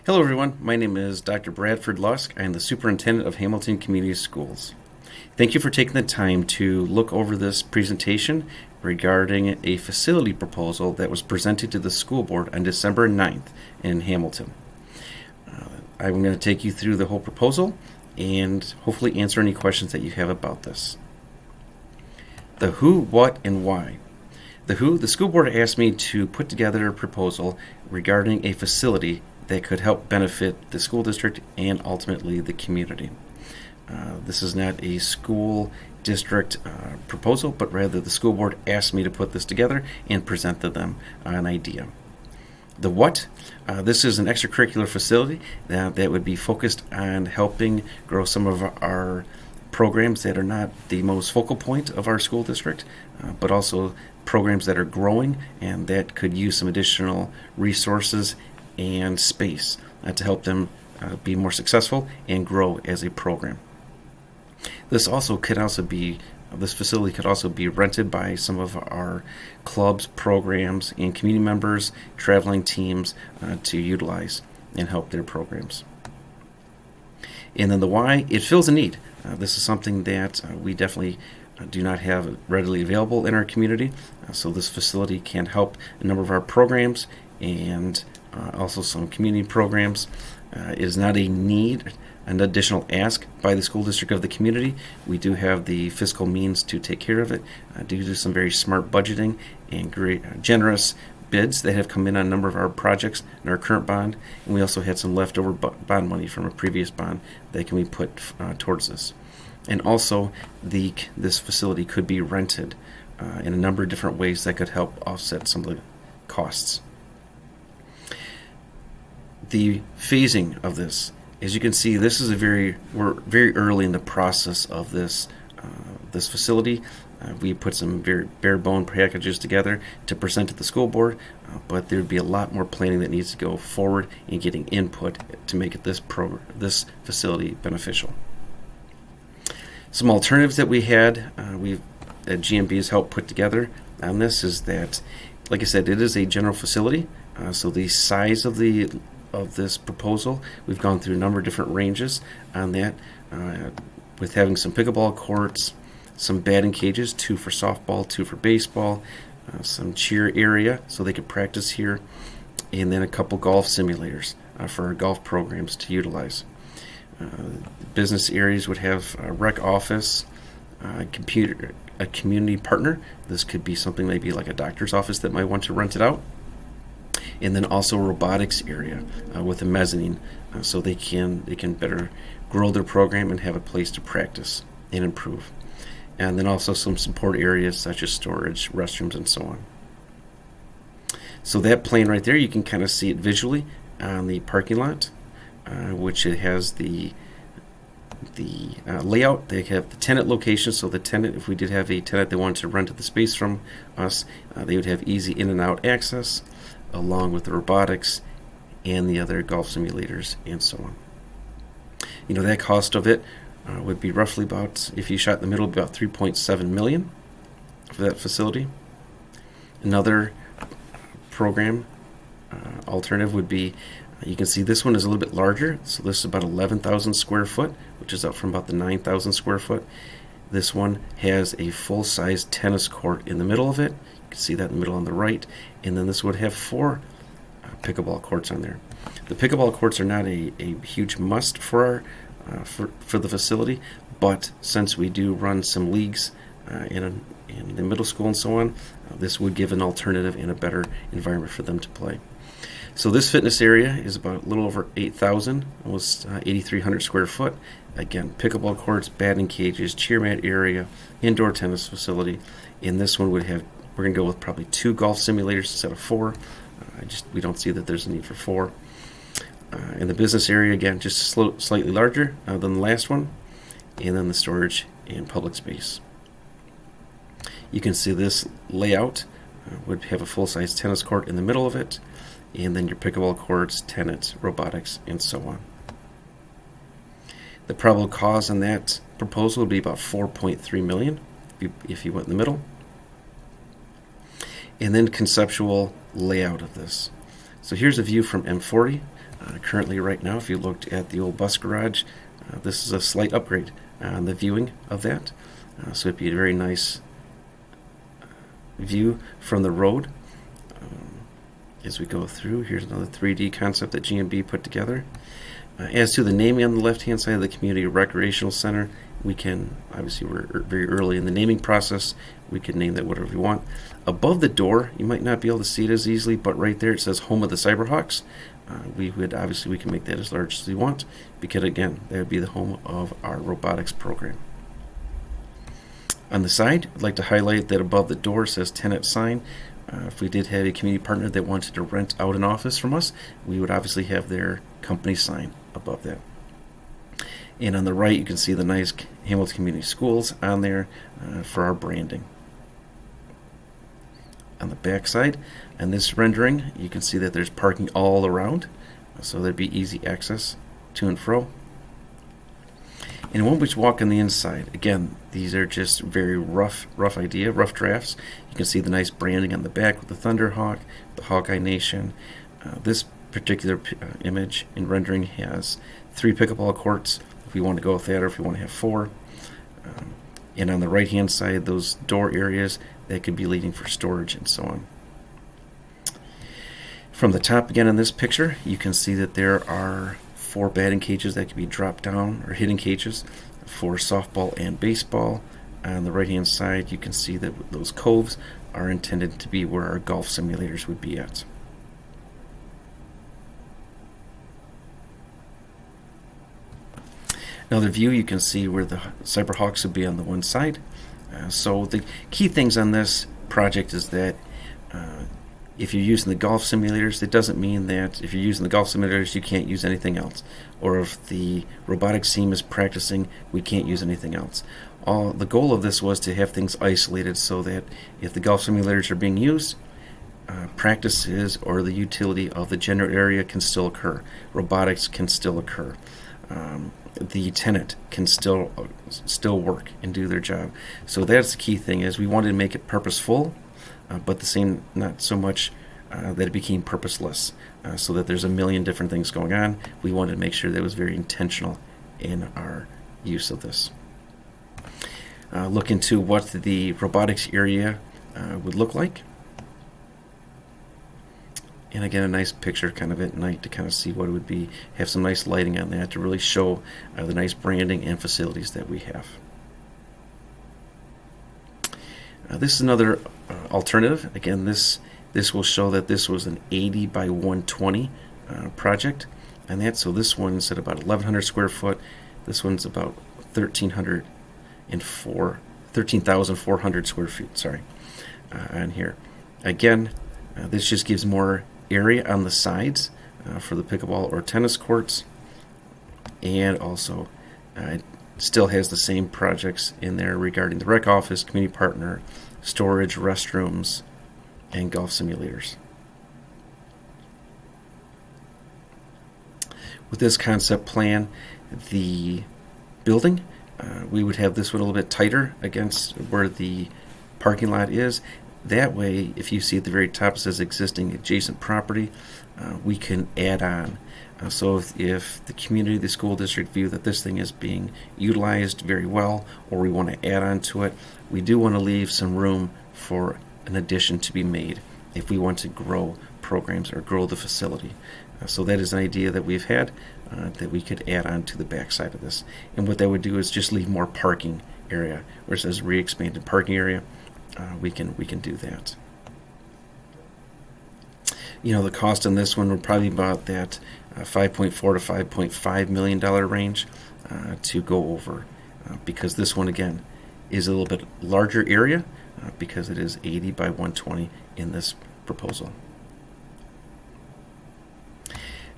Hello everyone, my name is Dr. Bradford Lusk. I am the Superintendent of Hamilton Community Schools. Thank you for taking the time to look over this presentation regarding a facility proposal that was presented to the school board on December 9th in Hamilton. I'm going to take you through the whole proposal and hopefully answer any questions that you have about this. The who, what, and why. The who, the school board asked me to put together a proposal regarding a facility that could help benefit the school district and ultimately the community. This is not a school district proposal, but rather the school board asked me to put this together and present to them an idea. The what? This is an extracurricular facility that would be focused on helping grow some of our programs that are not the most focal point of our school district, but also programs that are growing and that could use some additional resources and space to help them be more successful and grow as a program. This facility could also be rented by some of our clubs, programs, and community members, traveling teams to utilize and help their programs. And then the why, it fills a need. This is something that we definitely do not have readily available in our community. So this facility can help a number of our programs and also some community programs. It is not a need, an additional ask by the school district of the community. We do have the fiscal means to take care of it due to some very smart budgeting and great generous bids that have come in on a number of our projects in our current bond. And we also had some leftover bond money from a previous bond that can be put towards this. And also, this facility could be rented in a number of different ways that could help offset some of the costs. The phasing of this, as you can see, we're very early in the process of this facility. We put some very bare bone packages together to present to the school board, but there'd be a lot more planning that needs to go forward and getting input to make it this facility beneficial. Some alternatives that we had, GMB has helped put together on this is that, like I said, it is a general facility. So the size of this proposal, we've gone through a number of different ranges on that, with having some pickleball courts, some batting cages, 2 for softball, 2 for baseball, some cheer area so they could practice here, and then a couple golf simulators for our golf programs to utilize. Business areas would have a rec office, a community partner. This could be something maybe like a doctor's office that might want to rent it out. And then also a robotics area with a mezzanine so they can better grow their program and have a place to practice and improve. And then also some support areas such as storage, restrooms, and so on. So that plan right there, you can kind of see it visually on the parking lot, which it has the layout. They have the tenant location, so the tenant, if we did have a tenant that wanted to rent the space from us, they would have easy in and out access, along with the robotics and the other golf simulators and so on. That cost of it would be roughly about, if you shot in the middle, about $3.7 million for that facility. Another program alternative would be, you can see this one is a little bit larger. So this is about 11,000 square foot, which is up from about the 9,000 square foot. This one has a full-size tennis court in the middle of it. You can see that in the middle on the right. And then this would have 4 pickleball courts on there. The pickleball courts are not a huge must for the facility, but since we do run some leagues in the middle school and so on, this would give an alternative and a better environment for them to play. So this fitness area is about a little over 8,000, almost 8,300 square foot. Again, pickleball courts, batting cages, cheer mat area, indoor tennis facility. And this one we're going to go with probably 2 golf simulators instead of 4. We don't see that there's a need for 4. In the business area, again, just slightly larger than the last one. And then the storage and public space. You can see this layout would have a full-size tennis court in the middle of it, and then your pickleball courts, tennis, robotics, and so on. The probable cost on that proposal would be about $4.3 million if you went in the middle. And then conceptual layout of this. So here's a view from M40. Currently, right now, if you looked at the old bus garage, this is a slight upgrade on the viewing of that. So it'd be a very nice view from the road. As we go through, here's another 3D concept that GMB put together. As to the naming on the left-hand side of the Community Recreational Center, we can, obviously we're very early in the naming process, we can name that whatever we want. Above the door, you might not be able to see it as easily, but right there it says Home of the Cyberhawks. We can make that as large as we want, because again, that would be the home of our robotics program. On the side, I'd like to highlight that above the door says tenant sign. If we did have a community partner that wanted to rent out an office from us, we would obviously have their company sign above that. And on the right, you can see the nice Hamilton Community Schools on there for our branding. On the back side, and this rendering, you can see that there's parking all around, so there'd be easy access to and fro. And when we walk on the inside, again, these are just very rough drafts. You can see the nice branding on the back with the Thunderhawk, the Hawkeye Nation. This particular image and rendering has 3 pickleball courts, if we want to go with that, or if we want to have 4. And on the right-hand side, those door areas that could be leading for storage and so on. From the top again in this picture, you can see that there are 4 batting cages that can be dropped down, or hitting cages for softball and baseball. On the right hand side, you can see that those coves are intended to be where our golf simulators would be at. Another view, you can see where the Cyberhawks would be on the one side. So the key things on this project is that if you're using the golf simulators, it doesn't mean that if you're using the golf simulators, you can't use anything else. Or if the robotics team is practicing, we can't use anything else. The goal of this was to have things isolated so that if the golf simulators are being used, practices or the utility of the general area can still occur. Robotics can still occur. The tenant can still work and do their job. So that's the key thing, is we wanted to make it purposeful, but the same, not so much that it became purposeless, so that there's a million different things going on. We wanted to make sure that it was very intentional in our use of this. Look into what the robotics area would look like. And again, a nice picture kind of at night to kind of see what it would be. Have some nice lighting on that to really show the nice branding and facilities that we have. This is another alternative. Again, this will show that this was an 80 by 120 project. And that, so this one's at about 1,100 square foot. This one's about 13,400 square feet, sorry, on here. Again, this just gives more area on the sides for the pickleball or tennis courts, and also it still has the same projects in there regarding the rec office, community partner, storage, restrooms, and golf simulators. With this concept plan, the building, we would have this one a little bit tighter against where the parking lot is. That way, if you see at the very top it says existing adjacent property, we can add on. So if the community, the school district view that this thing is being utilized very well, or we want to add on to it, we do want to leave some room for an addition to be made if we want to grow programs or grow the facility. So that is an idea that we've had that we could add on to the back side of this. And what that would do is just leave more parking area, where it says re-expanded parking area. We can do that. You know, the cost on this one would probably be about that $5.4 to $5.5 million range to go over, because this one again is a little bit larger area because it is 80 by 120 in this proposal.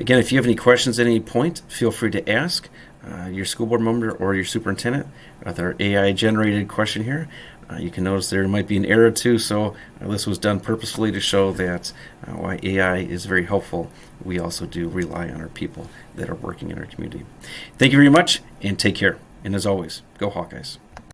Again, if you have any questions at any point, feel free to ask your school board member or your superintendent with our AI generated question here. You can notice there might be an error too, so this was done purposefully to show that while AI is very helpful, we also do rely on our people that are working in our community. Thank you very much, and take care. And as always, go Hawkeyes.